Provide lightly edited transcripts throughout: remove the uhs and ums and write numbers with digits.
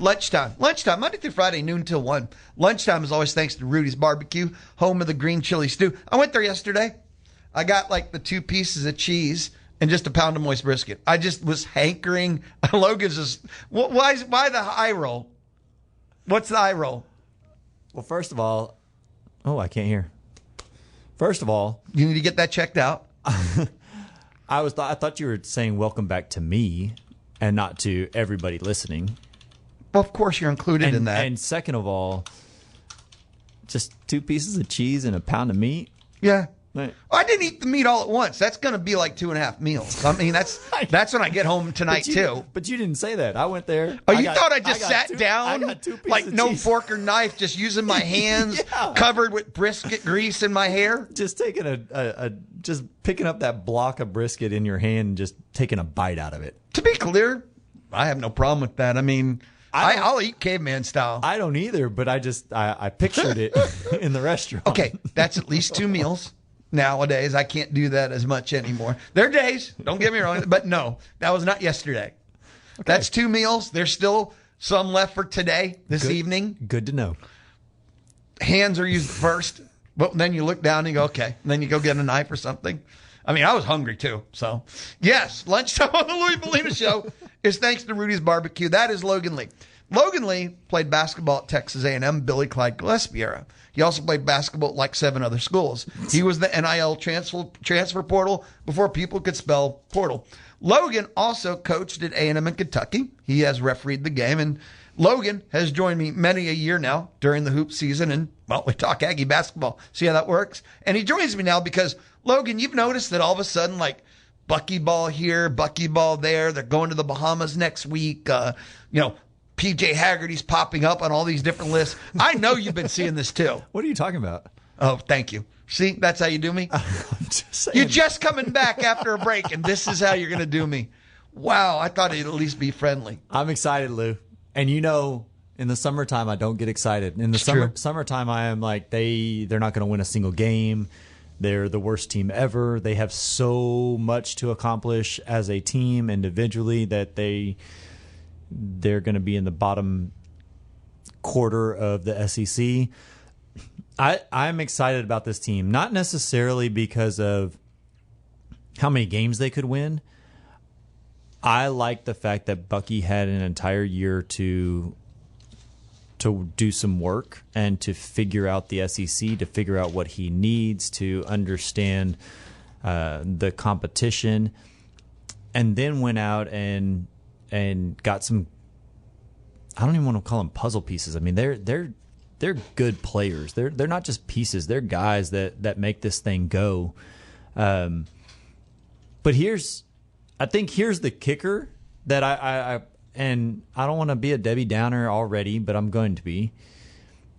Lunchtime, Monday through Friday, noon till 1. Lunchtime is always thanks to Rudy's Barbecue, home of the green chili stew. I went there yesterday. I got like the 2 pieces of cheese and just a pound of moist brisket. I just was hankering. Logan's just, why the eye roll? What's the eye roll? Well, first of all, I can't hear. First of all, you need to get that checked out. I thought you were saying welcome back to me and not to everybody listening. Well, of course you're included in that. And second of all, just 2 pieces of cheese and a pound of meat. Yeah. Right. I didn't eat the meat all at once. That's going to be like 2.5 meals. I mean, that's when I get home tonight, too. But you didn't say that. I went there. Oh, you thought I just sat down? I got 2 pieces like of no cheese. fork or knife, just using my hands covered with brisket grease in my hair? Just taking just picking up that block of brisket in your hand and just taking a bite out of it. To be clear, I have no problem with that. I mean, I'll eat caveman style. I don't either, but I pictured it in the restaurant. Okay, that's at least 2 meals. Nowadays, I can't do that as much anymore. There are days, don't get me wrong, but no, that was not yesterday. Okay. That's 2 meals. There's still some left for today, this evening. Good to know. Hands are used first, but then you look down and you go, okay. And then you go get a knife or something. I mean, I was hungry too. So, yes, lunchtime on the Louie Belina Show is thanks to Rudy's Barbecue. That is Logan Lee. Logan Lee played basketball at Texas A&M, Billy Clyde Gillespie era. He also played basketball at like 7 other schools. He was the NIL transfer portal before people could spell portal. Logan also coached at A&M and Kentucky. He has refereed the game, and Logan has joined me many a year now during the hoop season, and, well, we talk Aggie basketball. See how that works? And he joins me now because, Logan, you've noticed that all of a sudden, like, Bucky Ball here, Bucky Ball there, they're going to the Bahamas next week, PJ Haggerty's popping up on all these different lists. I know you've been seeing this too. What are you talking about? Oh, thank you. See, that's how you do me? I'm just saying. You're just coming back after a break, and this is how you're going to do me. Wow, I thought it'd at least be friendly. I'm excited, Lou. And in the summertime, I don't get excited. In the summertime, I am like, they're not going to win a single game. They're the worst team ever. They have so much to accomplish as a team individually that they're going to be in the bottom quarter of the SEC. I'm excited about this team, not necessarily because of how many games they could win. I like the fact that Bucky had an entire year to do some work and to figure out the SEC, to figure out what he needs, to understand the competition, and then went out and got some, I don't even want to call them puzzle pieces. I mean, they're good players. They're not just pieces. They're guys that make this thing go. But I think here's the kicker that I don't want to be a Debbie Downer already, but I'm going to be.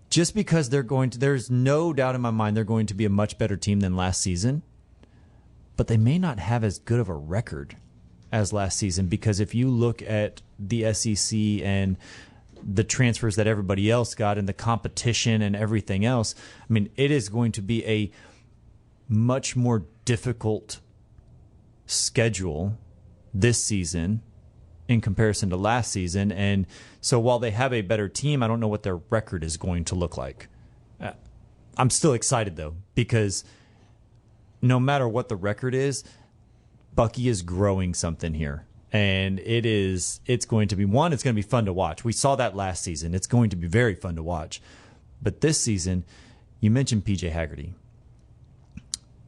Just because there's no doubt in my mind they're going to be a much better team than last season, but they may not have as good of a record as last season, because if you look at the SEC and the transfers that everybody else got and the competition and everything else, I mean, it is going to be a much more difficult schedule this season in comparison to last season. And so while they have a better team, I don't know what their record is going to look like. I'm still excited, though, because no matter what the record is, Bucky is growing something here. And it's going to be it's going to be fun to watch. We saw that last season. It's going to be very fun to watch. But this season, you mentioned PJ Haggerty,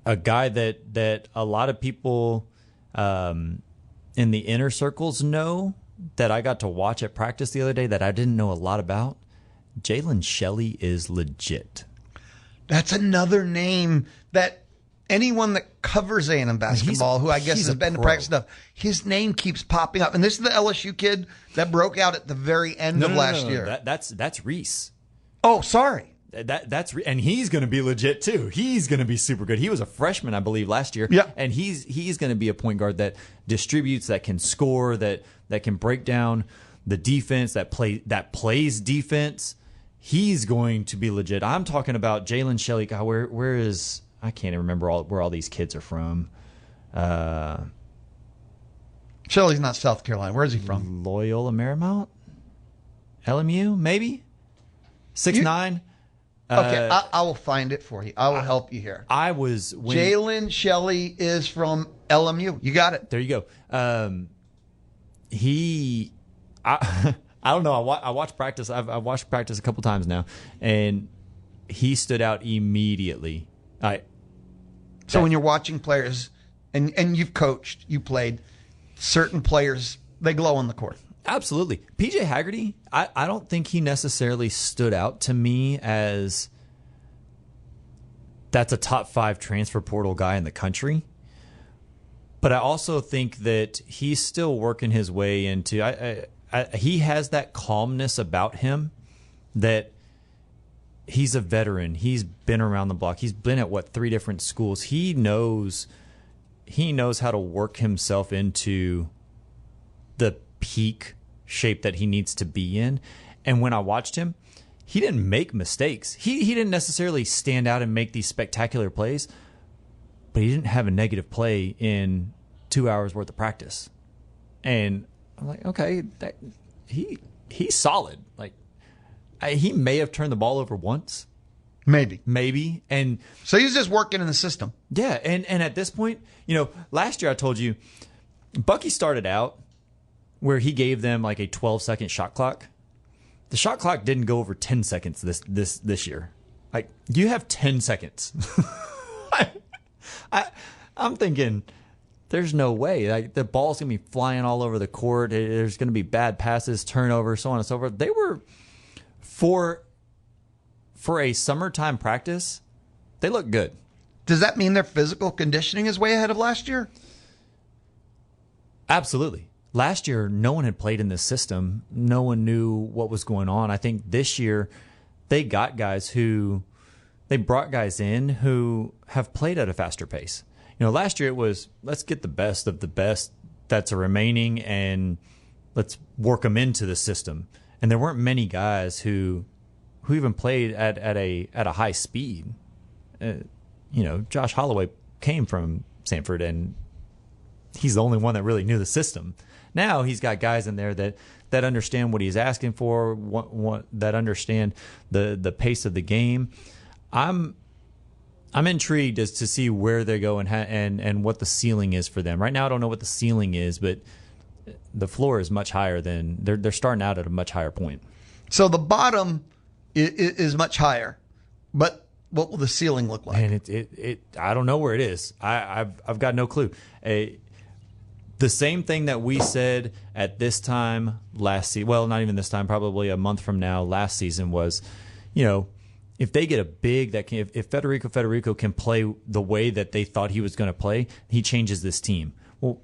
a guy that a lot of people in the inner circles know, that I got to watch at practice the other day that I didn't know a lot about. Jalen Shelley is legit. That's another name that anyone that covers A&M basketball, who I guess has been to practice stuff, his name keeps popping up. And this is the LSU kid that broke out at the very end of last year. That's Reese. Oh, sorry. And he's going to be legit too. He's going to be super good. He was a freshman, I believe, last year. Yeah. And he's going to be a point guard that distributes, that can score, that can break down the defense, that plays defense. He's going to be legit. I'm talking about Jalen Shelley. God, where is, I can't even remember where all these kids are from. Shelley's not South Carolina. Where is he from? Loyola Marymount. LMU, maybe 6'9". Okay, I will find it for you. I will help you here. Jalen Shelley is from LMU. You got it. There you go. I don't know. I watched practice. I've watched practice a couple times now, and he stood out immediately. So when you're watching players, and you've coached, you played, certain players, they glow on the court. Absolutely. PJ Haggerty, I don't think he necessarily stood out to me as that's a top 5 transfer portal guy in the country. But I also think that he's still working his way into he has that calmness about him that he's a veteran. He's been around the block. He's been at 3 different schools. He knows how to work himself into the peak shape that he needs to be in. And when I watched him, he didn't make mistakes. He didn't necessarily stand out and make these spectacular plays, but he didn't have a negative play in 2 hours worth of practice. And I'm like, okay, he's solid. Like, he may have turned the ball over once. Maybe. And so he's just working in the system. Yeah. And at this point, last year I told you Bucky started out where he gave them like a 12-second shot clock. The shot clock didn't go over 10 seconds this year. Like, you have 10 seconds. I'm thinking there's no way. Like, the ball's going to be flying all over the court. There's going to be bad passes, turnovers, so on and so forth. They were, for a summertime practice, they look good. Does that mean their physical conditioning is way ahead of last year? Absolutely. Last year, no one had played in this system. No one knew what was going on. I think this year they brought guys in who have played at a faster pace. Last year it was, let's get the best of the best that's remaining and let's work them into the system. And there weren't many guys who even played at a high speed. Josh Holloway came from Sanford, and he's the only one that really knew the system. Now he's got guys in there that understand what he's asking for, that understand the pace of the game. I'm intrigued as to see where they go and what the ceiling is for them. Right now, I don't know what the ceiling is, but the floor is much higher than they're starting out at a much higher point. So the bottom is much higher, but what will the ceiling look like? And I don't know where it is. I've got no clue. The same thing that we said at this time last season, well, not even this time, probably a month from now, last season was, if they get a big if Federico can play the way that they thought he was going to play, he changes this team. Well,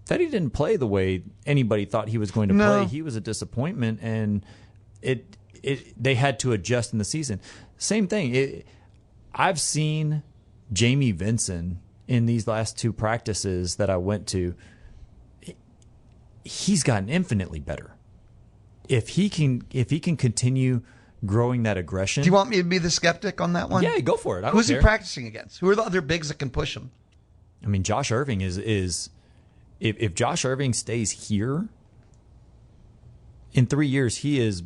Fetty didn't play the way anybody thought he was going to play. He was a disappointment, and they had to adjust in the season. Same thing. I've seen Jamie Vinson in these last 2 practices that I went to. He's gotten infinitely better. If he can continue growing that aggression. Do you want me to be the skeptic on that one? Yeah, go for it. Who's he practicing against? Who are the other bigs that can push him? I mean, Josh Irving is if Josh Irving stays here, in 3 years, he is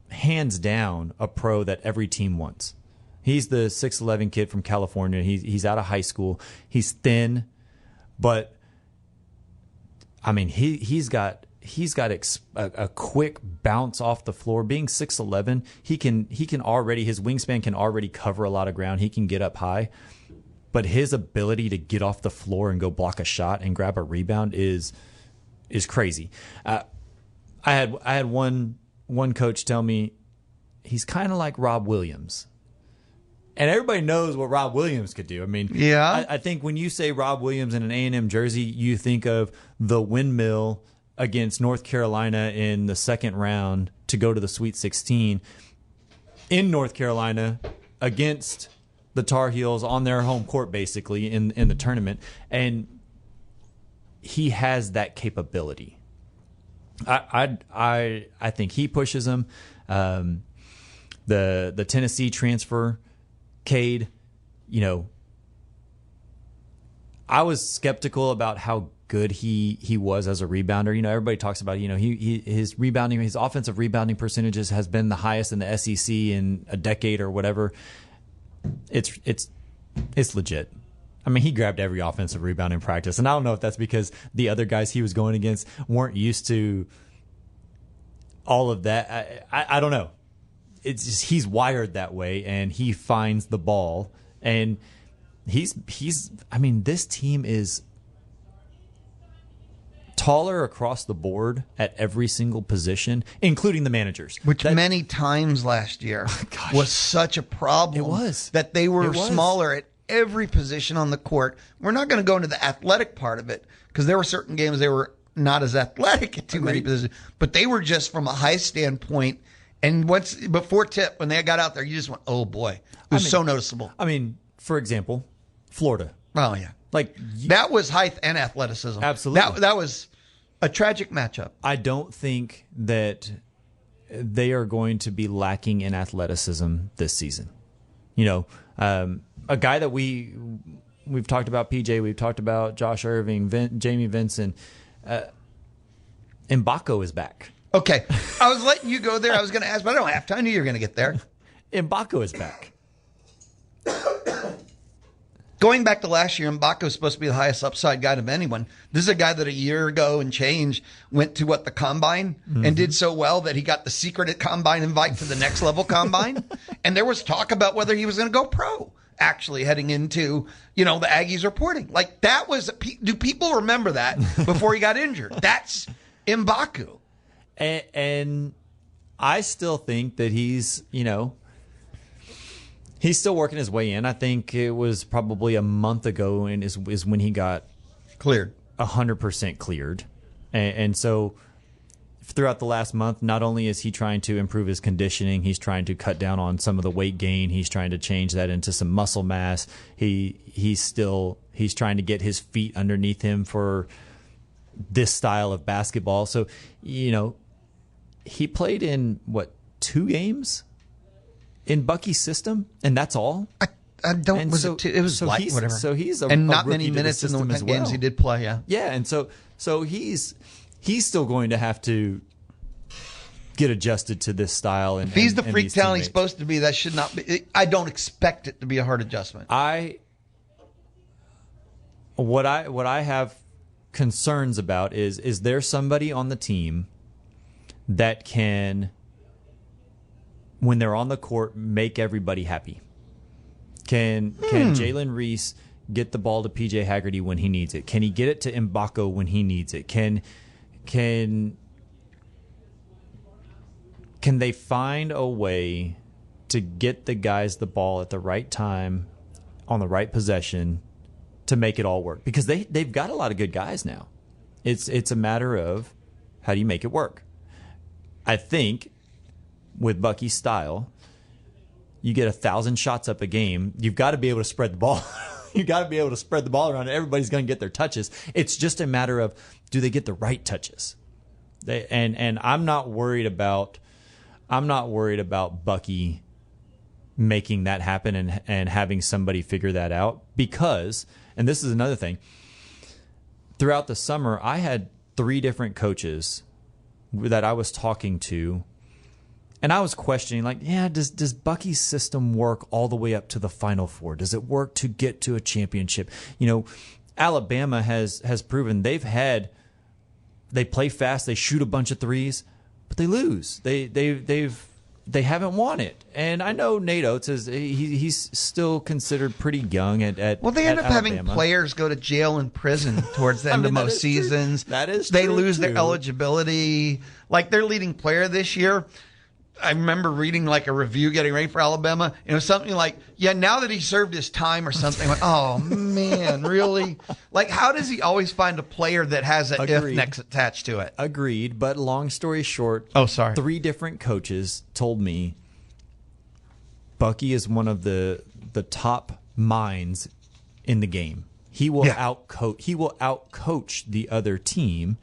hands down a pro that every team wants. He's the 6'11" kid from California. He's out of high school. He's thin, but I mean, he's got a quick bounce off the floor. Being 6'11", he can already, his wingspan can already cover a lot of ground. He can get up high, but his ability to get off the floor and go block a shot and grab a rebound is crazy. I had one coach tell me he's kind of like Rob Williams. And everybody knows what Rob Williams could do. I mean, yeah. I think when you say Rob Williams in an A&M jersey, you think of the windmill against North Carolina in the second round to go to the Sweet 16 in North Carolina against the Tar Heels on their home court, basically, in the tournament. And he has that capability. I think he pushes them. The Tennessee transfer, Cade, I was skeptical about how good he was as a rebounder. Everybody talks about, his offensive rebounding percentages has been the highest in the SEC in a decade or whatever. It's legit. I mean, he grabbed every offensive rebound in practice, and I don't know if that's because the other guys he was going against weren't used to all of that. I don't know. It's just he's wired that way, and he finds the ball, and he's. I mean, this team is taller across the board at every single position, including the managers. Which many times last year was such a problem. It was. That they were smaller at every position on the court. We're not going to go into the athletic part of it because there were certain games they were not as athletic at too many positions, but they were just from a high standpoint. And before tip, when they got out there, you just went, oh boy. It was so noticeable. I mean, for example, Florida. Oh, yeah. Like that was height and athleticism. Absolutely. That was a tragic matchup. I don't think that they are going to be lacking in athleticism this season. A guy that we've talked about, PJ, we've talked about Josh Irving, Jamie Vincent. Mbako is back. Okay. I was letting you go there. I was going to ask, but I don't have time. I knew you were going to get there. Mbako is back. Going back to last year, Mbako was supposed to be the highest upside guy of anyone. This is a guy that a year ago and change went to the combine and did so well that he got the secret combine invite to the next level combine. And there was talk about whether he was going to go pro actually heading into, the Aggies reporting. Like that was, do people remember that before he got injured? That's Mbako. And I still think that he's, he's still working his way in. I think it was probably a month ago and is when he got cleared, 100% cleared. And so throughout the last month, not only is he trying to improve his conditioning, he's trying to cut down on some of the weight gain. He's trying to change that into some muscle mass. He's trying to get his feet underneath him for this style of basketball. So, he played in 2 games in Bucky's system, and that's all. I don't. And it was light, whatever. So he's not many minutes in the games he did play. Yeah, yeah, and so he's still going to have to get adjusted to this style. And if he's the freak talent he's supposed to be, that should not be. I don't expect it to be a hard adjustment. What I have concerns about is there somebody on the team that can, when they're on the court, make everybody happy? Can Jalen Reese get the ball to PJ Haggerty when he needs it? Can he get it to Mbako when he needs it? Can they find a way to get the guys the ball at the right time on the right possession to make it all work? Because they've got a lot of good guys now. It's a matter of how do you make it work? I think with Bucky's style, you get 1,000 shots up a game. You've got to be able to spread the ball. You got to be able to spread the ball around. Everybody's going to get their touches. It's just a matter of, do they get the right touches? And I'm not worried about Bucky making that happen and having somebody figure that out, because, and this is another thing, throughout the summer I had 3 different coaches that I was talking to, and I was questioning, does Bucky's system work all the way up to the Final Four? Does it work to get to a championship? Alabama has proven they play fast, they shoot a bunch of threes, but they lose. They haven't won it. And I know Nate Oates he's still considered pretty young at well, they end up Alabama. having players go to jail and prison towards the end of most seasons. That is they true, lose too. their eligibility. Like their leading player this year, I remember reading a review getting ready for Alabama, and it was something like, now that he served his time or something. I went, oh man, really? How does he always find a player that has an if next attached to it? Agreed, but long story short, 3 different coaches told me Bucky is one of the top minds in the game. He will outcoach the other team,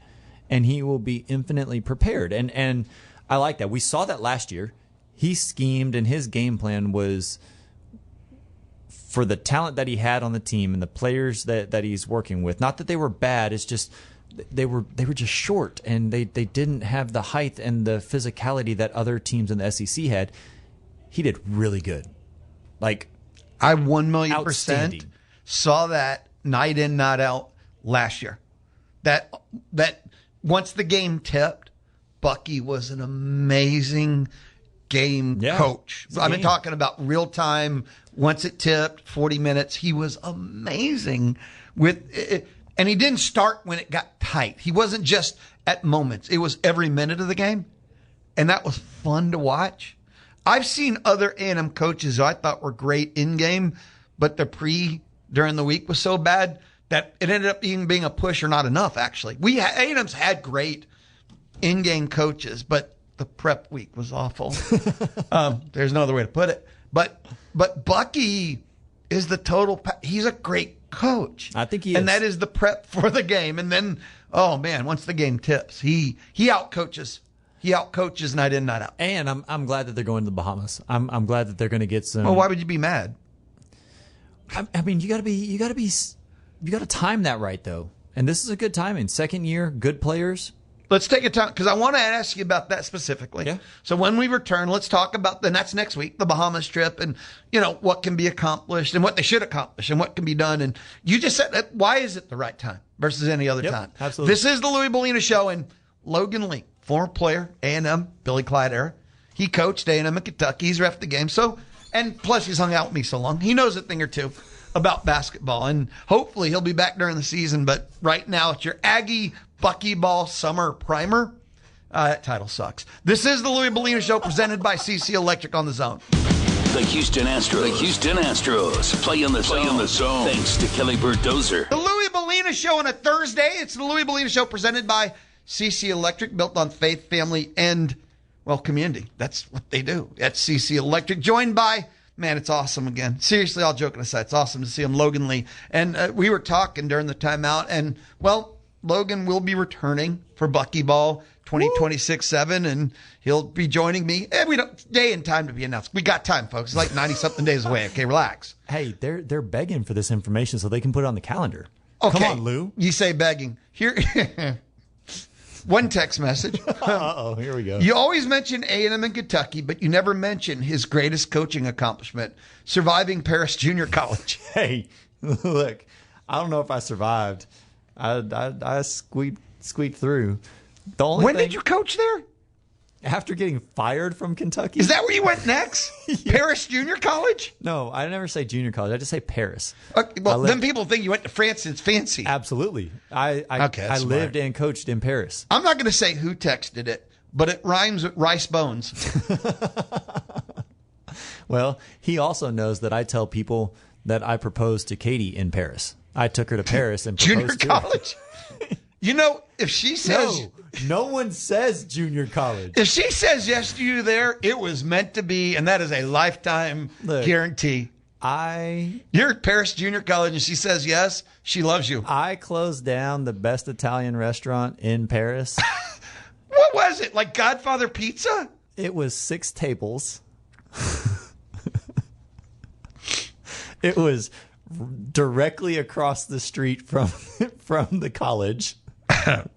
and he will be infinitely prepared. And I like that. We saw that last year. He schemed, and his game plan was for the talent that he had on the team and the players that he's working with. Not that they were bad, it's just they were just short, and they didn't have the height and the physicality that other teams in the SEC had. He did really good. Like, I 1,000,000% saw that night in, night out last year. That once the game tipped, Bucky was an amazing game coach. I've been talking about real time. Once it tipped, 40 minutes, he was amazing with it. And he didn't start when it got tight. He wasn't just at moments. It was every minute of the game. And that was fun to watch. I've seen other A&M coaches who I thought were great in game, but the during the week was so bad that it ended up being a push or not enough, actually. A&M's had great in-game coaches, but the prep week was awful. There's no other way to put it. But Bucky is the total. He's a great coach. I think he is. And that is the prep for the game. And then, oh man, once the game tips, he outcoaches. He outcoaches night in, night out. And I'm glad that they're going to the Bahamas. I'm glad that they're going to get some. Well, why would you be mad? I mean, you got to time that right though. And this is a good timing. Second year, good players. Let's take a time, because I want to ask you about that specifically. Yeah. So when we return, let's talk about that's next week, the Bahamas trip, and what can be accomplished and what they should accomplish and what can be done. And you just said that. Why is it the right time versus any other time? Absolutely. This is the Louie Belina Show, and Logan Lee, former player, A&M, Billy Clyde era. He coached A&M and Kentucky. He's reffed the game. So, and plus he's hung out with me so long. He knows a thing or two about basketball, and hopefully he'll be back during the season. But right now, it's your Aggie Bucky Ball Summer Primer. That title sucks. This is the Louie Belina Show, presented by CC Electric on the Zone. The Houston Astros play in the zone. Thanks to Kelly Bird Dozer. The Louie Belina Show on a Thursday. It's the Louie Belina Show presented by CC Electric, built on faith, family, and, well, community. That's what they do at CC Electric. Joined by, man, it's awesome again. Seriously, all joking aside, it's awesome to see him, Logan Lee. And we were talking during the timeout, and, well, Logan will be returning for Bucky Ball 2026-7, and he'll be joining me. We don't day and time to be announced. We got time, folks. It's like 90-something days away. Okay, relax. Hey, they're begging for this information so they can put it on the calendar. Okay. Come on, Lou. You say begging. Here, one text message. Uh-oh, here we go. You always mention A&M and Kentucky, but you never mention his greatest coaching accomplishment, surviving Paris Junior College. Hey, look, I don't know if I survived. I squeaked through. When did you coach there? After getting fired from Kentucky. Is that where you went next? Yeah. Paris Junior College? No, I never say junior college. I just say Paris. Okay, well, then people think you went to France. It's fancy. Absolutely. I lived and coached in Paris. I'm not going to say who texted it, but it rhymes with rice bones. Well, he also knows that I tell people that I proposed to Katie in Paris. I took her to Paris and proposed junior college. If she says no one says junior college. If she says yes to you there, it was meant to be, and that is a lifetime guarantee. You're at Paris Junior College, and she says yes. She loves you. I closed down the best Italian restaurant in Paris. What was it? Like Godfather Pizza? It was 6 tables. It was directly across the street from the college.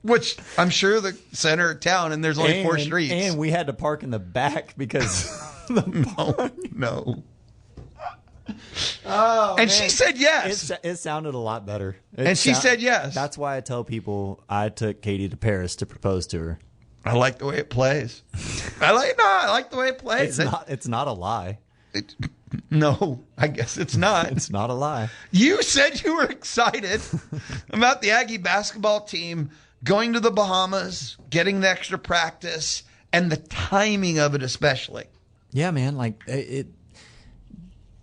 Which I'm sure the center of town, and there's only 4 streets. And we had to park in the back because no. Oh, and man. She said yes. It sounded a lot better. She said yes. That's why I tell people I took Katie to Paris to propose to her. I like the way it plays. I like the way it plays. It's not a lie. No, I guess it's not. It's not a lie. You said you were excited about the Aggie basketball team going to the Bahamas, getting the extra practice, and the timing of it especially. Yeah, man. Like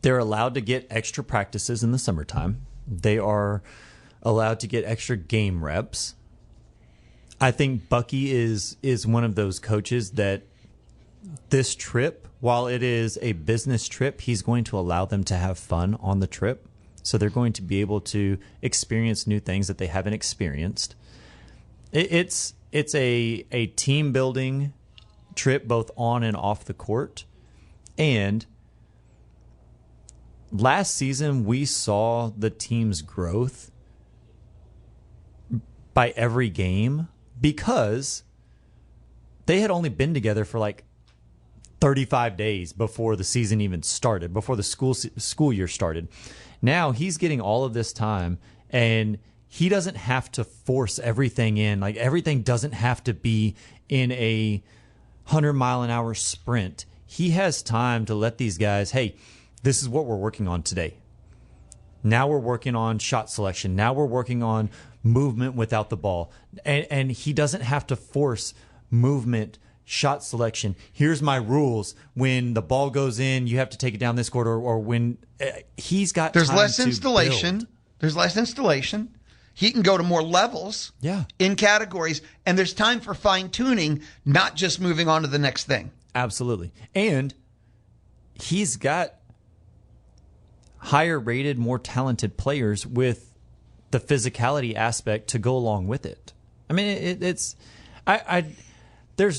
they're allowed to get extra practices in the summertime. They are allowed to get extra game reps. I think Bucky is one of those coaches that this trip, while it is a business trip, he's going to allow them to have fun on the trip. So they're going to be able to experience new things that they haven't experienced. It's a team building trip, both on and off the court. And last season we saw the team's growth by every game because they had only been together for like 35 days before the season even started, before the school year started. Now he's getting all of this time, and he doesn't have to force everything in. Like, everything doesn't have to be in a 100-mile-an-hour sprint. He has time to let these guys, hey, this is what we're working on today. Now we're working on shot selection. Now we're working on movement without the ball. And he doesn't have to force movement, shot selection. Here's my rules. When the ball goes in, you have to take it down this court, or when he's got There's time less to installation. build. There's less installation. He can go to more levels in categories, and there's time for fine-tuning, not just moving on to the next thing. Absolutely. And he's got higher rated, more talented players with the physicality aspect to go along with it. I mean, there's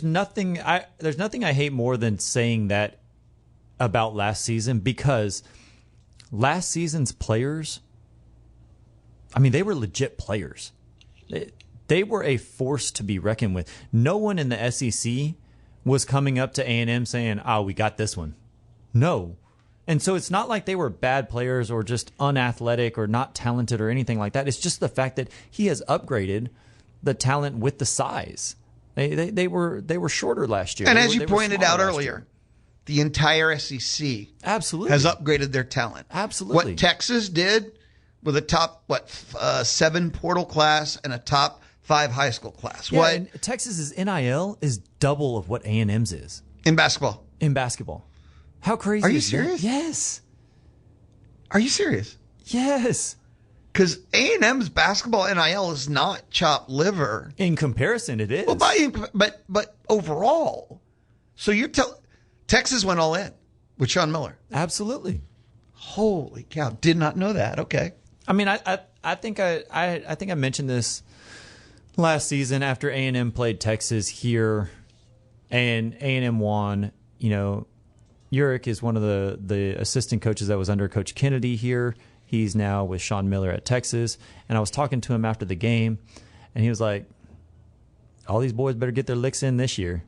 nothing I hate more than saying that about last season, because last season's players, I mean, they were legit players. They were a force to be reckoned with. No one in the SEC was coming up to A&M saying, "Oh, we got this one." No. And so it's not like they were bad players or just unathletic or not talented or anything like that. It's just the fact that he has upgraded the talent with the size. They were shorter last year. And as you pointed out earlier, the entire SEC absolutely has upgraded their talent. Absolutely. What Texas did with a top 7 portal class and a top 5 high school class. Yeah, and Texas's NIL is double of what A&M's is in basketball. In basketball. How crazy Are you is serious? That? Yes. Are you serious? Yes. Because A&M's basketball NIL is not chopped liver. In comparison, it is. Well, but overall. So you're Texas went all in with Sean Miller. Absolutely. Holy cow. Did not know that. Okay. I mean, I think I mentioned this last season after A&M played Texas here, and A&M won. You know, Urick is one of the assistant coaches that was under Coach Kennedy here. He's now with Sean Miller at Texas. And I was talking to him after the game, and he was like, all these boys better get their licks in this year,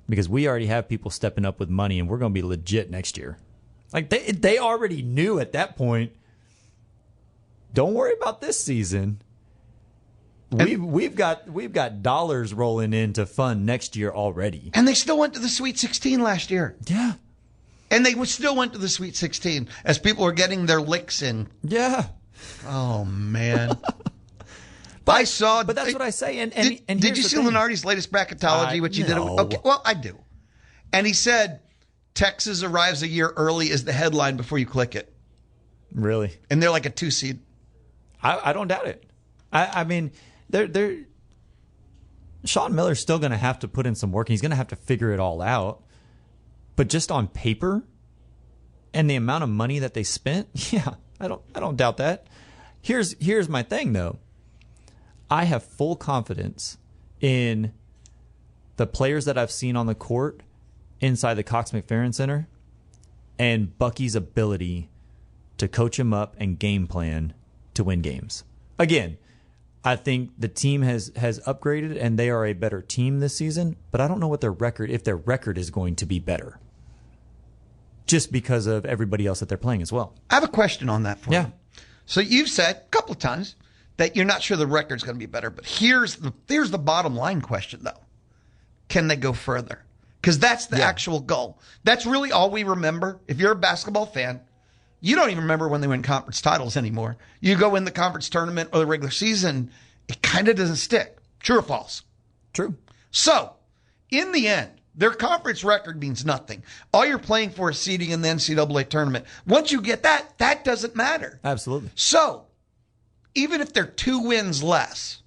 because we already have people stepping up with money, and we're going to be legit next year. Like, they already knew at that point, don't worry about this season. We've got dollars rolling in to fund next year already. And they still went to the Sweet 16 last year. Yeah. And they still went to the Sweet 16 as people are getting their licks in. Yeah. Oh, man. But that's what I say. And did you see Lenardi's latest bracketology, which he did? Okay, well, I do. And he said Texas arrives a year early is the headline before you click it. Really? And they're like a 2 seed. I don't doubt it. I mean, Sean Miller's still going to have to put in some work. He's going to have to figure it all out. But just on paper and the amount of money that they spent, yeah, I don't doubt that. Here's my thing, though. I have full confidence in the players that I've seen on the court inside the Cox McFerrin Center and Bucky's ability to coach him up and game plan to win games. Again, I think the team has upgraded and they are a better team this season, but I don't know what if their record is going to be better, just because of everybody else that they're playing as well. I have a question on that for you. So you've said a couple of times that you're not sure the record's going to be better, but here's the bottom line question, though. Can they go further? Because that's the actual goal. That's really all we remember. If you're a basketball fan, you don't even remember when they win conference titles anymore. You go in the conference tournament or the regular season, it kind of doesn't stick. True or false? True. So, in the end, their conference record means nothing. All you're playing for is seeding in the NCAA tournament. Once you get that doesn't matter. Absolutely. So, even if they're 2 wins less,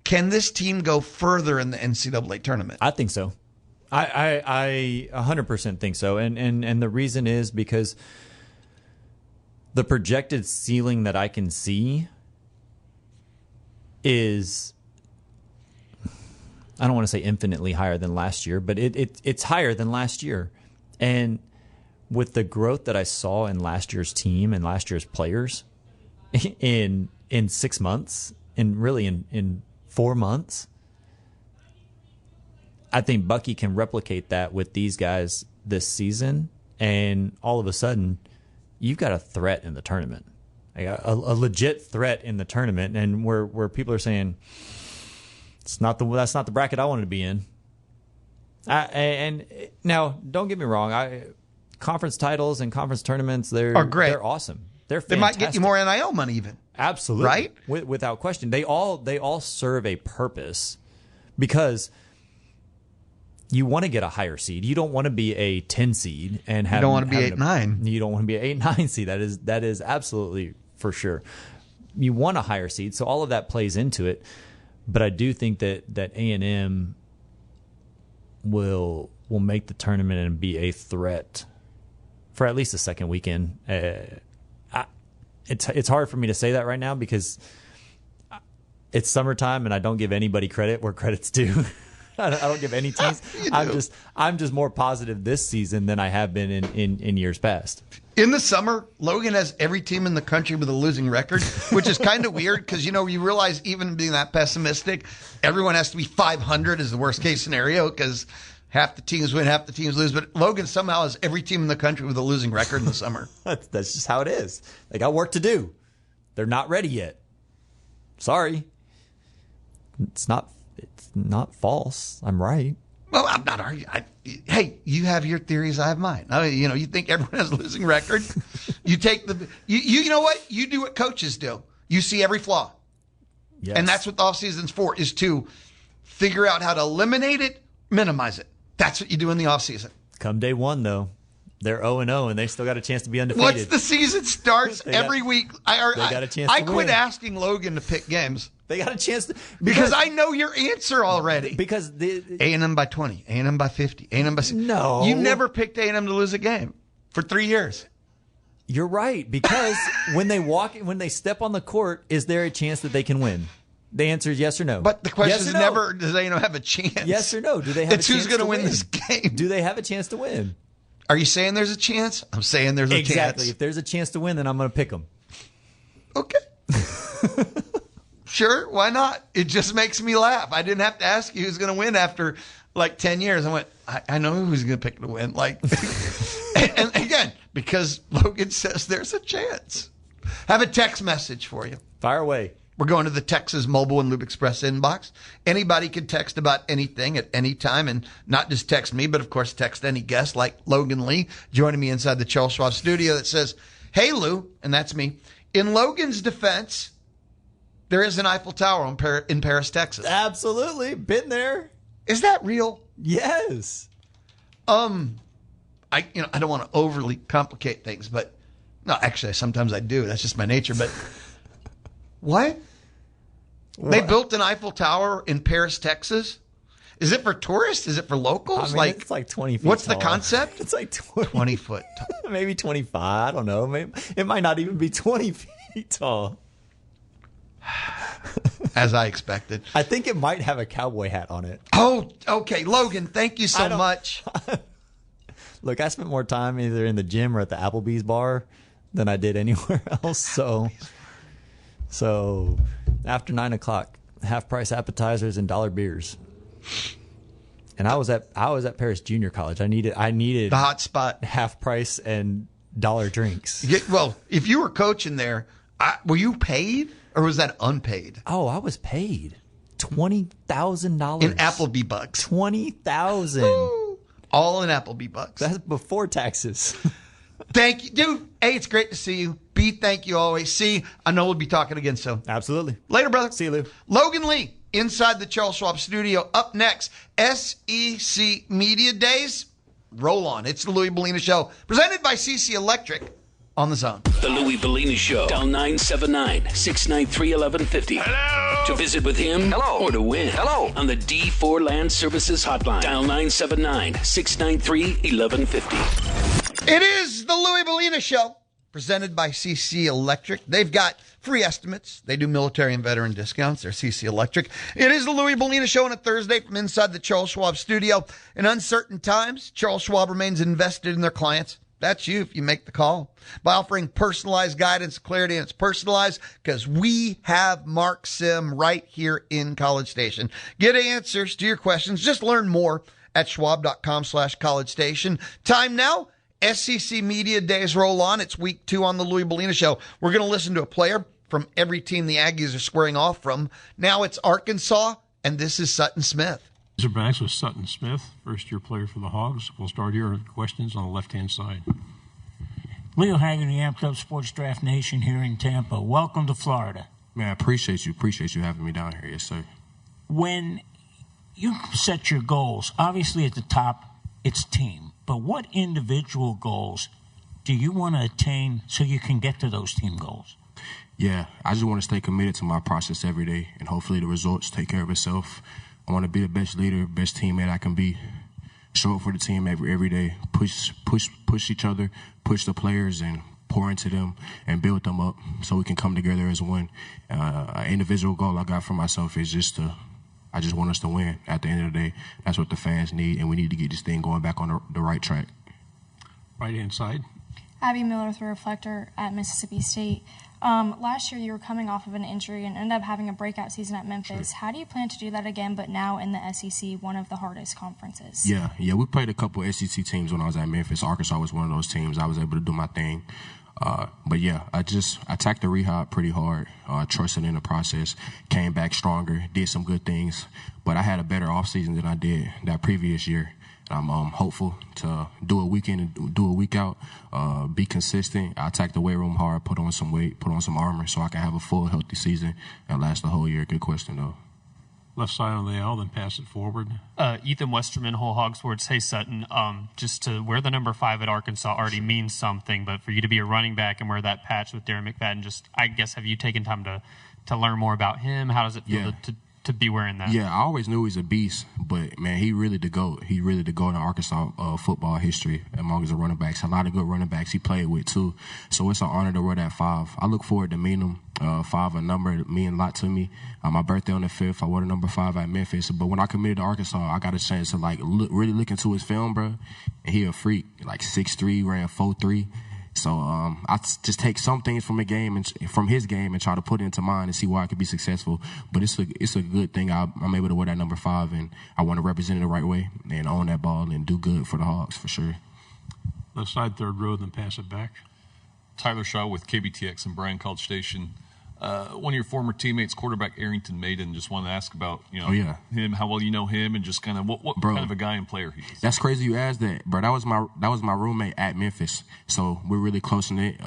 can this team go further in the NCAA tournament? I think so. I 100% think so. And the reason is because the projected ceiling that I can see is, I don't want to say infinitely higher than last year, but it's higher than last year. And with the growth that I saw in last year's team and last year's players in 6 months and really in 4 months, I think Bucky can replicate that with these guys this season, and all of a sudden, you've got a threat in the tournament, a legit threat in the tournament, and where people are saying that's not the bracket I wanted to be in. And now, don't get me wrong, conference titles and conference tournaments are great. They're awesome. They're fantastic. They might get you more NIL money even. Absolutely, right? Without question, they all serve a purpose because you want to get a higher seed. You don't want to be a 10 seed and have. You don't want to be 8-9. You don't want to be an 8-9 seed. That is absolutely for sure. You want a higher seed, so all of that plays into it. But I do think that A&M will make the tournament and be a threat for at least the second weekend. It's hard for me to say that right now because it's summertime and I don't give anybody credit where credit's due. I don't give any teams. I'm just more positive this season than I have been in years past. In the summer, Logan has every team in the country with a losing record, which is kind of weird because, you realize even being that pessimistic, everyone has to be 500 is the worst case scenario because half the teams win, half the teams lose. But Logan somehow has every team in the country with a losing record in the summer. That's just how it is. They got work to do. They're not ready yet. Sorry. It's not false. I'm right. Well, I'm not arguing. Hey, you have your theories. I have mine. You think everyone has a losing record. You take you know what? You do what coaches do. You see every flaw. Yes. And that's what the offseason's for, is to figure out how to eliminate it, minimize it. That's what you do in the offseason. Come day one, though, they're 0-0, and they still got a chance to be undefeated. Once the season starts every week, I quit asking Logan to pick games. They got a chance to, because I know your answer already. Because A&M by 20, A&M by 50, A&M by 60. No. You never picked A&M to lose a game for 3 years. You're right, because when they step on the court, is there a chance that they can win? The answer is yes or no. But the question is never, does A&M have a chance? Yes or no? Do they have a chance to win? It's who's going to win this game. Do they have a chance to win? Are you saying there's a chance? I'm saying there's a chance. Exactly. If there's a chance to win, then I'm going to pick them. Okay. Sure, why not? It just makes me laugh. I didn't have to ask you who's going to win after like 10 years. I went, I know who's going to pick to win. And again, because Logan says there's a chance. Have a text message for you. Fire away. We're going to the Texas Mobile and Lube Express inbox. Anybody can text about anything at any time, and not just text me, but of course text any guest like Logan Lee joining me inside the Charles Schwab studio that says, "Hey Lou," and that's me. In Logan's defense, there is an Eiffel Tower in Paris, Texas. Absolutely. Been there. Is that real? Yes. I don't want to overly complicate things, but no, actually, sometimes I do. That's just my nature. But what? They built an Eiffel Tower in Paris, Texas? Is it for tourists? Is it for locals? It's like 20 feet What's tall. The concept? It's like 20 foot tall. Maybe 25. I don't know. Maybe, it might not even be 20 feet tall. As I expected. I think it might have a cowboy hat on it. Oh, okay. Logan, thank you so much. Look, I spent more time either in the gym or at the Applebee's bar than I did anywhere else. So after 9 o'clock, half price appetizers and $1 beers. And I was at Paris Junior College. I needed the hot spot, half price and $1 drinks. Yeah, well, if you were coaching there, were you paid or was that unpaid? Oh, I was paid $20,000 in Applebee bucks. $20,000, all in Applebee bucks. That's before taxes. Thank you, dude. A, it's great to see you. B, thank you always. C, I know we'll be talking again soon. Absolutely. Later, brother. See you, Lou. Logan Lee, inside the Charles Schwab studio. Up next, SEC Media Days. Roll on. It's the Louie Belina Show, presented by CC Electric on the Zone. The Louie Belina Show. Dial 979-693-1150. Hello. To visit with him. Hello. Or to win. Hello. On the D4 Land Services Hotline. Dial 979-693-1150. It is the Louie Belina Show, presented by CC Electric. They've got free estimates. They do military and veteran discounts. They're CC Electric. It is the Louie Belina Show on a Thursday from inside the Charles Schwab studio. In uncertain times, Charles Schwab remains invested in their clients. That's you if you make the call. By offering personalized guidance, clarity, and it's personalized because we have Mark Sim right here in College Station. Get answers to your questions. Just learn more at schwab.com/College Station. Time now. SEC Media Days roll on. It's week 2 on the Louie Belina Show. We're going to listen to a player from every team the Aggies are squaring off from. Now it's Arkansas, and this is Sutton Smith. Razorbacks with Sutton Smith, first-year player for the Hogs. We'll start here with questions on the left-hand side. Leo Haggerty, Amped Up Sports Draft Nation here in Tampa. Welcome to Florida. Man, I appreciate you. Appreciate you having me down here. Yes, sir. When you set your goals, obviously at the top, it's team. But what individual goals do you want to attain so you can get to those team goals? Yeah, I just want to stay committed to my process every day, and hopefully the results take care of itself. I want to be the best leader, best teammate I can be. Show up for the team every day. Push each other, push the players, and pour into them and build them up so we can come together as one. An individual goal I got for myself is I just want us to win. At the end of the day, that's what the fans need, and we need to get this thing going back on the right track. Right-hand side. Abby Miller with the Reflector at Mississippi State. Last year you were coming off of an injury and ended up having a breakout season at Memphis. Sure. How do you plan to do that again, but now in the SEC, one of the hardest conferences? Yeah, we played a couple of SEC teams when I was at Memphis. Arkansas was one of those teams. I was able to do my thing. But yeah, I attacked the rehab pretty hard, trusted in the process, came back stronger, did some good things. But I had a better offseason than I did that previous year. I'm hopeful to do a week in and do a week out, be consistent. I attack the weight room hard, put on some weight, put on some armor so I can have a full, healthy season and last the whole year. Good question, though. Left side on the L, then pass it forward. Ethan Westerman, Whole Hog Sports. Hey, Sutton, just to wear the number 5 at Arkansas already means something, but for you to be a running back and wear that patch with Darren McFadden, just, I guess, have you taken time to learn more about him? How does it feel to be wearing that? Yeah, I always knew he's a beast, but, man, he really the GOAT. He really the GOAT in Arkansas football history among the running backs. A lot of good running backs he played with, too. So it's an honor to wear that 5. I look forward to meeting him. 5, a number that mean a lot to me. My birthday on the 5th, I wore the number 5 at Memphis. But when I committed to Arkansas, I got a chance to, really look into his film, bro. And he a freak, 6'3", ran 4'3". So I just take some things from the game and from his game and try to put it into mine and see why I could be successful. But it's a good thing I'm able to wear that number 5, and I want to represent it the right way and own that ball and do good for the Hogs for sure. Left side, third row, then pass it back. Tyler Shaw with KBTX and Bryan College Station. One of your former teammates, quarterback Arrington Maiden, just wanted to ask about him, how well you know him, and just kind of what kind of a guy and player he is. That's crazy you asked that, bro. That was my roommate at Memphis, so we're really close in it.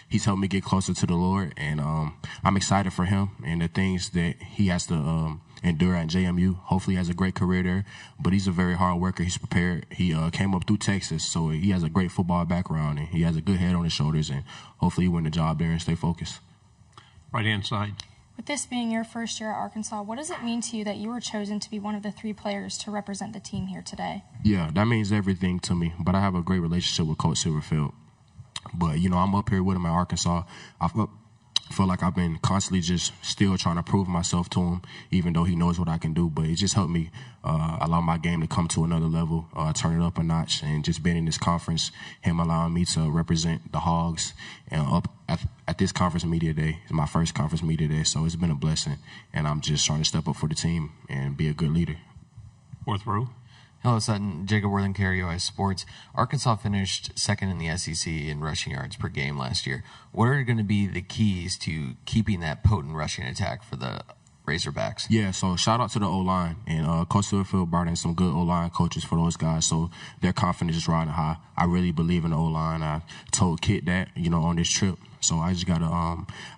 He's helped me get closer to the Lord, and I'm excited for him and the things that he has to endure at JMU. Hopefully he has a great career there, but he's a very hard worker. He's prepared. He came up through Texas, so he has a great football background, and he has a good head on his shoulders, and hopefully he win the job there and stay focused. Right-hand side. With this being your first year at Arkansas, what does it mean to you that you were chosen to be one of the 3 players to represent the team here today? Yeah, that means everything to me, but I have a great relationship with Coach Silverfield. But, I'm up here with him at Arkansas. I feel like I've been constantly just still trying to prove myself to him, even though he knows what I can do. But it just helped me allow my game to come to another level, turn it up a notch, and just being in this conference, him allowing me to represent the Hogs and up at this conference media day. It's my first conference media day, so it's been a blessing. And I'm just trying to step up for the team and be a good leader. Fourth row. Hello, Sutton. Jacob Worthing, KRUI Sports. Arkansas finished second in the SEC in rushing yards per game last year. What are going to be the keys to keeping that potent rushing attack for the Razorbacks? Yeah, so shout out to the O-line. And Coach Silverfield brought in some good O-line coaches for those guys, so their confidence is riding high. I really believe in the O-line. I told Kit that, on this trip. So I just got to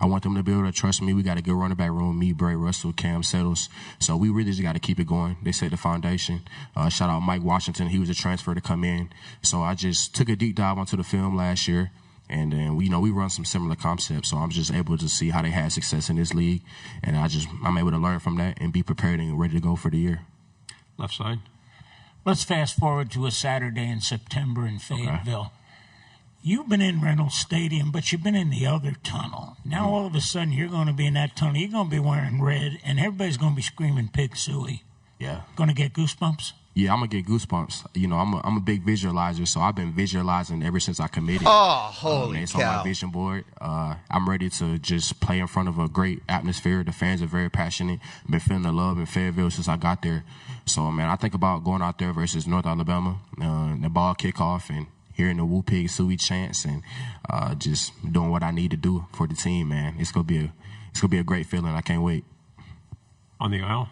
I want them to be able to trust me. We got a good running back room, me, Bray Russell, Cam Settles. So we really just got to keep it going. They set the foundation. Shout out Mike Washington. He was a transfer to come in. So I just took a deep dive onto the film last year. And then, we run some similar concepts. So I'm just able to see how they had success in this league. And I'm able to learn from that and be prepared and ready to go for the year. Left side. Let's fast forward to a Saturday in September in Fayetteville. Okay. You've been in Reynolds Stadium, but you've been in the other tunnel. Now all of a sudden you're going to be in that tunnel. You're going to be wearing red, and everybody's going to be screaming Pig Suey. Yeah. Going to get goosebumps? Yeah, I'm going to get goosebumps. You know, I'm a big visualizer, so I've been visualizing ever since I committed. Oh, holy it's cow. on my vision board. I'm ready to just play in front of a great atmosphere. The fans are very passionate. I've been feeling the love in Fayetteville since I got there. So, man, I think about going out there versus North Alabama, the ball kickoff, and hearing the Woo Pig Suey chants, and just doing what I need to do for the team, man. It's gonna be a great feeling. I can't wait. On the aisle.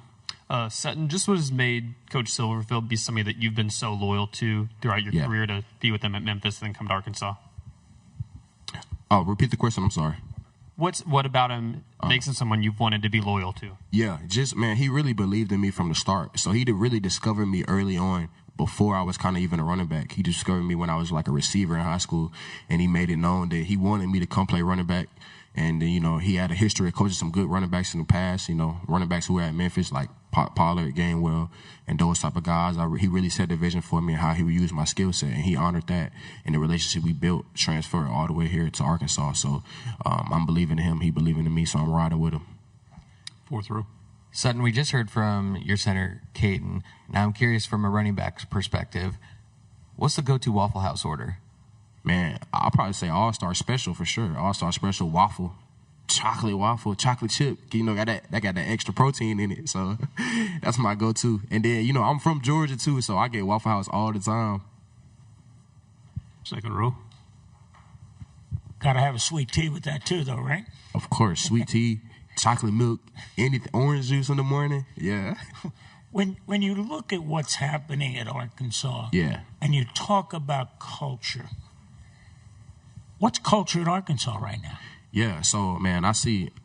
Sutton, just what has made Coach Silverfield be somebody that you've been so loyal to throughout your career to be with them at Memphis and then come to Arkansas? Oh, repeat the question. I'm sorry. What about him makes him someone you've wanted to be loyal to? Yeah, just, man, he really believed in me from the start. So he really discovered me early on before I was kind of even a running back. He discovered me when I was like a receiver in high school, and he made it known that he wanted me to come play running back. And, you know, he had a history of coaching some good running backs in the past, you know, running backs who were at Memphis, like Pollard, Gainwell, and those type of guys. He really set the vision for me and how he would use my skill set, and he honored that. And the relationship we built transferred all the way here to Arkansas. So I'm believing in him. He believing in me, so I'm riding with him. Fourth row. Sutton, we just heard from your center, Caden. Now I'm curious from a running back's perspective, what's the go-to Waffle House order? Man, I'll probably say All-Star Special for sure. All-Star Special waffle, chocolate chip. You know, got that extra protein in it. So that's my go-to. And then, you know, I'm from Georgia too, so I get Waffle House all the time. Second row. Got to have a sweet tea with that too, though, right? Of course, sweet tea, chocolate milk, anything, orange juice in the morning. Yeah. When you look at what's happening at Arkansas, and you talk about culture, what's culture at Arkansas right now? Yeah, so, man, I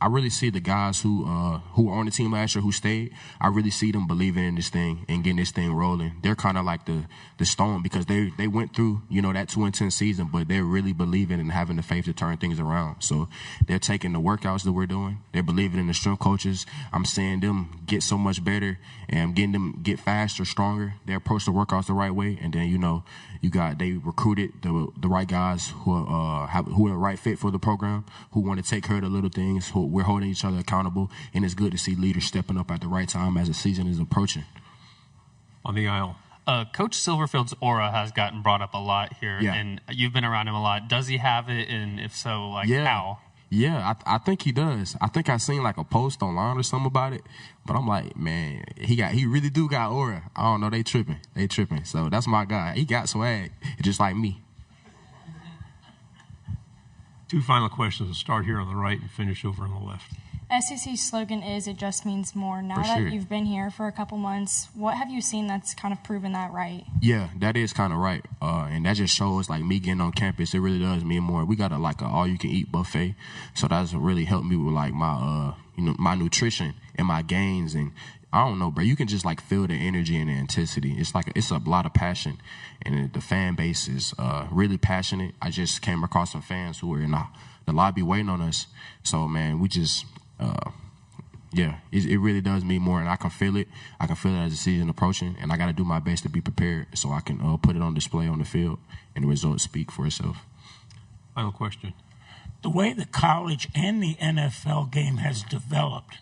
really see the guys who were on the team last year who stayed. I really see them believing in this thing and getting this thing rolling. They're kind of like the stone because they went through, you know, that 2-10 season, but they're really believing and having the faith to turn things around. So they're taking the workouts that we're doing. They're believing in the strength coaches. I'm seeing them get so much better, and I'm getting them get faster, stronger. They approach the workouts the right way, and then, you know, they recruited the right guys who are the right fit for the program, who want to take care of the little things. We're holding each other accountable, and it's good to see leaders stepping up at the right time as the season is approaching. On the aisle. Coach Silverfield's aura has gotten brought up a lot here, and you've been around him a lot. Does he have it, and if so, how? Yeah, I think he does. I think I seen like a post online or something about it, but I'm like, man, he really do got aura. I don't know, they tripping. So that's my guy. He got swag, just like me. Two final questions. We'll start here on the right and finish over on the left. SEC's slogan is "It just means more." Now that you've been here for a couple months, what have you seen that's kind of proven that right? Yeah, that is kind of right, and that just shows like me getting on campus. It really does mean more. We got an all-you-can-eat buffet, so that's really helped me with like my my nutrition and my gains. And I don't know, bro. You can just like feel the energy and the intensity. It's a lot of passion, and the fan base is really passionate. I just came across some fans who were in the lobby waiting on us. So man, we just. It really does mean more, and I can feel it. I can feel it as the season approaching, and I got to do my best to be prepared so I can put it on display on the field, and the results speak for itself. Final question. The way the college and the NFL game has developed,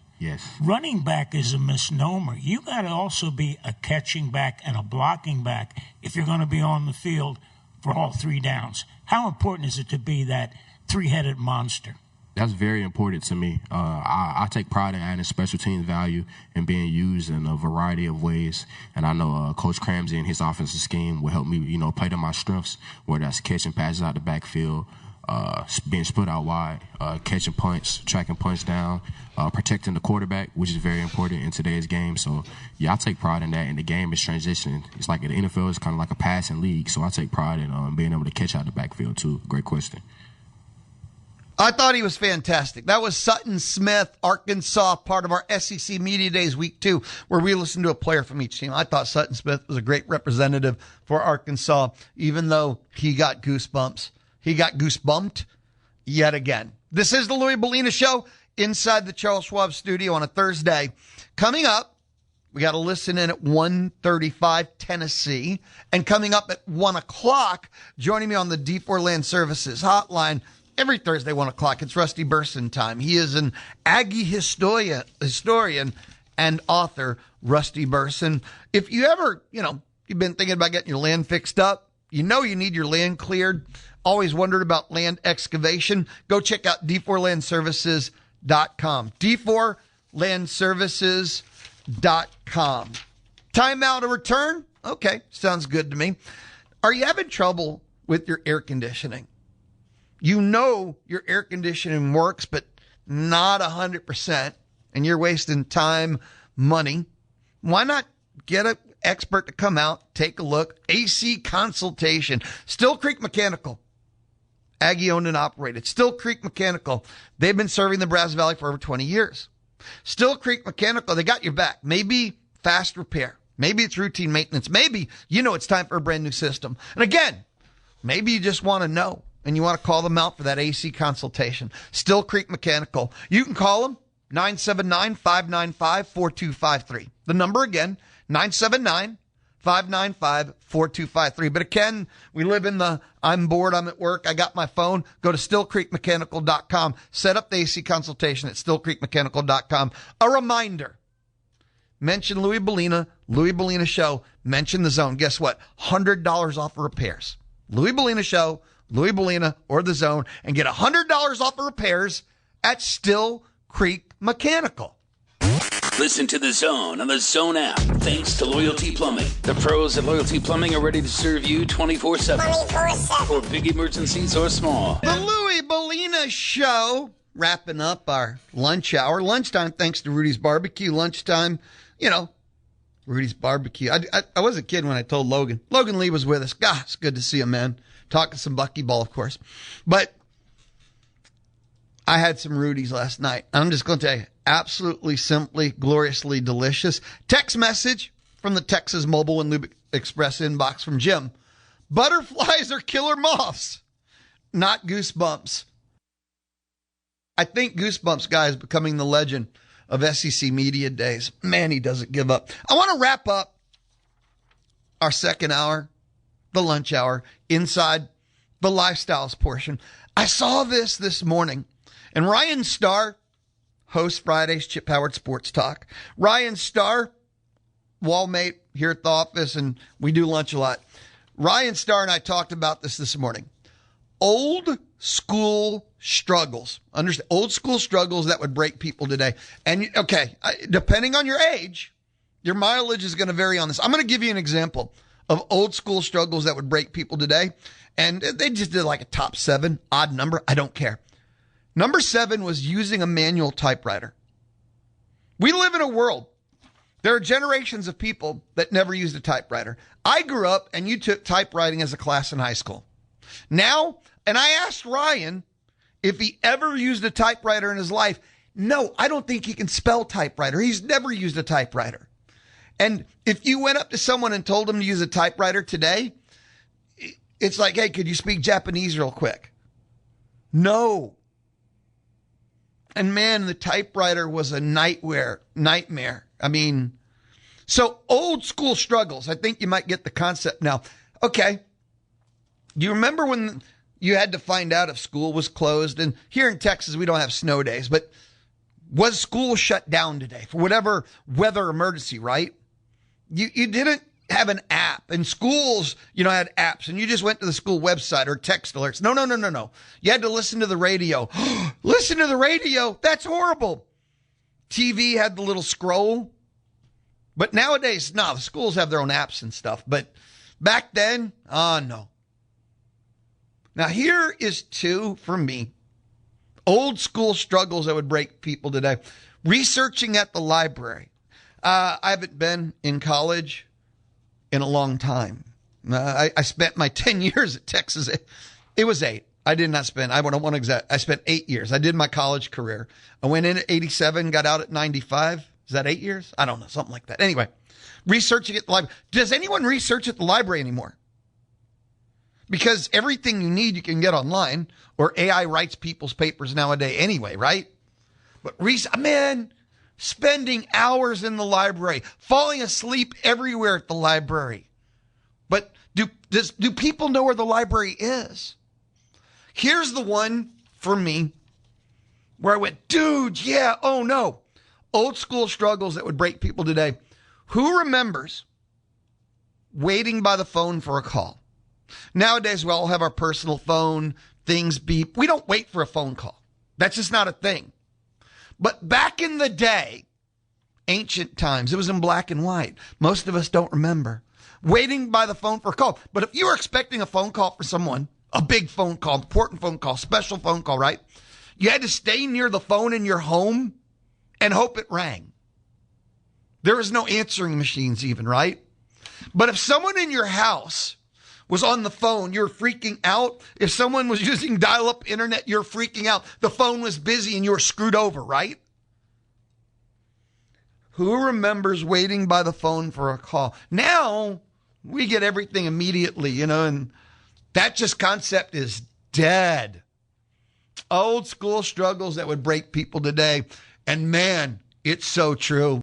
running back is a misnomer. You got to also be a catching back and a blocking back if you're going to be on the field for all three downs. How important is it to be that three-headed monster? That's very important to me. I take pride in adding special teams value and being used in a variety of ways. And I know Coach Cramsey and his offensive scheme will help me, play to my strengths, whether that's catching passes out the backfield, being split out wide, catching punts, tracking punts down, protecting the quarterback, which is very important in today's game. So, I take pride in that. And the game is transitioning. It's like the NFL is kind of like a passing league. So I take pride in being able to catch out the backfield, too. Great question. I thought he was fantastic. That was Sutton Smith, Arkansas, part of our SEC Media Days Week 2, where we listened to a player from each team. I thought Sutton Smith was a great representative for Arkansas, even though he got goosebumps. He got goosebumped yet again. This is the Louie Belina Show inside the Charles Schwab studio on a Thursday. Coming up, we got to listen in at 1:35 Tennessee. And coming up at 1 o'clock, joining me on the D4 Land Services hotline, every Thursday, 1 o'clock, it's Rusty Burson time. He is an Aggie historian and author, Rusty Burson. If you ever, You've been thinking about getting your land fixed up. You know you need your land cleared. Always wondered about land excavation. Go check out d4landservices.com. d4landservices.com. Timeout to return? Okay, sounds good to me. Are you having trouble with your air conditioning? You know your air conditioning works, but not 100%, and you're wasting time, money. Why not get an expert to come out, take a look, AC consultation? Still Creek Mechanical, Aggie owned and operated. Still Creek Mechanical. They've been serving the Brazos Valley for over 20 years. Still Creek Mechanical, they got your back. Maybe fast repair. Maybe it's routine maintenance. Maybe you know it's time for a brand new system. And again, maybe you just want to know and you want to call them out for that AC consultation. Still Creek Mechanical. You can call them 979-595-4253. The number again, 979-595-4253. But again, we live in the I'm bored, I'm at work, I got my phone. Go to stillcreekmechanical.com. Set up the AC consultation at stillcreekmechanical.com. A reminder, mention Louie Belina, Louie Belina Show, mention the Zone. Guess what? $100 off of repairs. Louie Belina Show, Louie Belina, or the Zone, and get $100 off of repairs at Still Creek Mechanical. Listen to The Zone on the Zone app. Thanks to Loyalty Plumbing. The pros at Loyalty Plumbing are ready to serve you 24/7. 24/7. For big emergencies or small. The Louie Belina Show. Wrapping up our lunch hour. Lunchtime, thanks to Rudy's Barbecue. Lunchtime, you know, Rudy's Barbecue. I was a kid when I told Logan. Logan Lee was with us. God, it's good to see him, man. Talking some Bucky Ball, of course. But I had some Rudy's last night. I'm just going to tell you, absolutely, simply, gloriously delicious. Text message from the Texas Mobile and Lube Express inbox from Jim. Butterflies are killer moths, not goosebumps. I think Goosebumps guy is becoming the legend of SEC media days. Man, he doesn't give up. I want to wrap up our second hour, the lunch hour, inside the lifestyles portion. I saw this morning, and Ryan Starr hosts Friday's Chip Howard Sports Talk. Ryan Starr, wallmate here at the office, and we do lunch a lot. Ryan Starr and I talked about this morning. Old school struggles. Understand? Old school struggles that would break people today. And, okay, depending on your age, your mileage is going to vary on this. I'm going to give you an example of old school struggles that would break people today. And they just did like a top 7, odd number. I don't care. Number 7 was using a manual typewriter. We live in a world. There are generations of people that never used a typewriter. I grew up and you took typewriting as a class in high school. Now, and I asked Ryan if he ever used a typewriter in his life. No, I don't think he can spell typewriter. He's never used a typewriter. And if you went up to someone and told them to use a typewriter today, it's like, hey, could you speak Japanese real quick? No. And man, the typewriter was a nightmare. I mean, so old school struggles. I think you might get the concept now. Okay. Do you remember when you had to find out if school was closed? And here in Texas, we don't have snow days, but was school shut down today for whatever weather emergency, right? You didn't have an app, and schools, had apps, and you just went to the school website or text alerts. No. You had to listen to the radio. Listen to the radio. That's horrible. TV had the little scroll. But nowadays, no, the schools have their own apps and stuff. But back then, no. Now, here is 2 for me. Old school struggles that would break people today. Researching at the library. I haven't been in college in a long time. I spent my 10 years at Texas. It was 8. I did not spend, I don't want to exact. I spent 8 years. I did my college career. I went in at 87, got out at 95. Is that 8 years? I don't know, something like that. Anyway, researching at the library. Does anyone research at the library anymore? Because everything you need you can get online, or AI writes people's papers nowadays anyway, right? But spending hours in the library, falling asleep everywhere at the library. But do people know where the library is? Here's the one for me where I went, dude, yeah, oh no. Old school struggles that would break people today. Who remembers waiting by the phone for a call. Nowadays, we all have our personal phone, things beep. We don't wait for a phone call. That's just not a thing. But back in the day, ancient times, it was in black and white. Most of us don't remember. Waiting by the phone for a call. But if you were expecting a phone call for someone, a big phone call, important phone call, special phone call, right? You had to stay near the phone in your home and hope it rang. There was no answering machines even, right? But if someone in your house was on the phone, you're freaking out. If someone was using dial-up internet, you're freaking out. The phone was busy and you were screwed over, right? Who remembers waiting by the phone for a call? Now, we get everything immediately, and that just concept is dead. Old school struggles that would break people today. And man, it's so true.